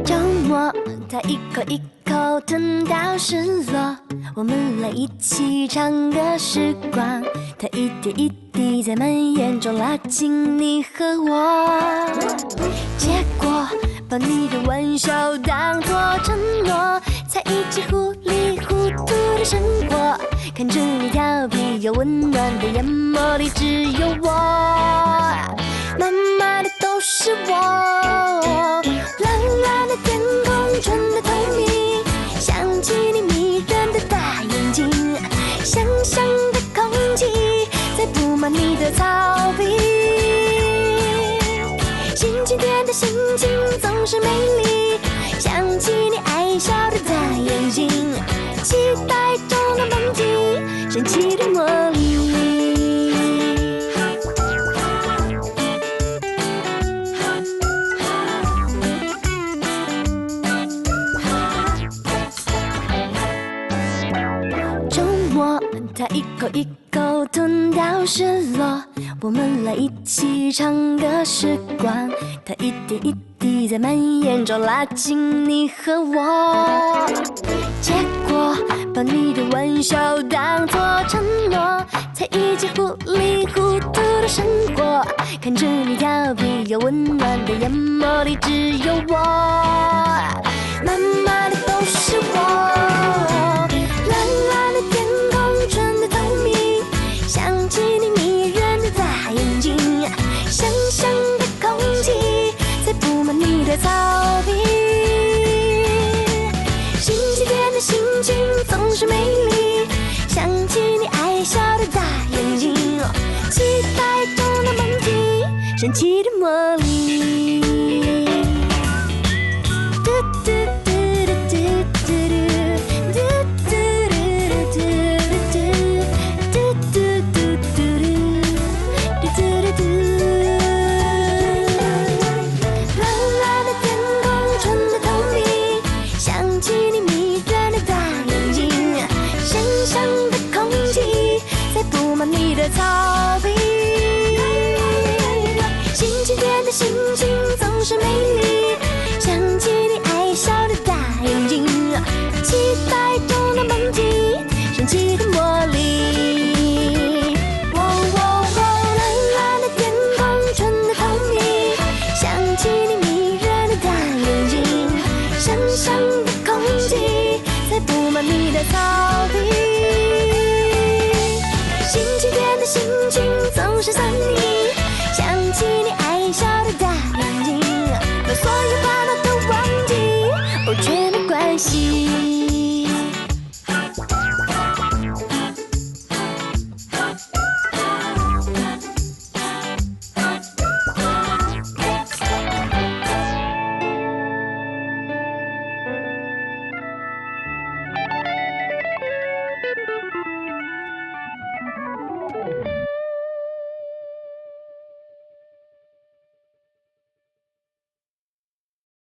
周末，他一口一口吞到失落。我们来一起唱歌时光，它一点一滴在蔓延中拉近你和我。结果把你的玩笑当作承诺，才一起糊里糊涂的生活。看着你调皮又温暖的眼眸里只有我，满满的都是我。蓝蓝的天空，纯的透明，想起你迷人的大眼睛，香香的空气在布满你的草坪，星期天的心情总是美丽，想起你爱笑的大眼睛，期待中的梦境，神奇的魔力。周末，他一口一口吞到失落。我们来一起唱歌时光，它一点一滴在蔓延中拉近你和我。结果把你的玩笑当作承诺，才一起糊里糊涂的生活。看着你调皮又温暖的眼眸里只有我，满满的都是我。蓝蓝的天空，纯的透明，想起你迷人的大眼睛，香香的空气在布满你的草坪，星期天的心情总是美丽，想起你爱笑的大眼睛，期待中的梦境，神奇的魔力。你的草坪，星期天的心情总是美丽，想起你爱笑的大眼睛，期待中的梦境，神奇的魔力。蓝蓝的天空，纯的透明，想起你迷人的大眼睛，香香的空气在布满你的草坪，星期天的心情总是算你，想起你。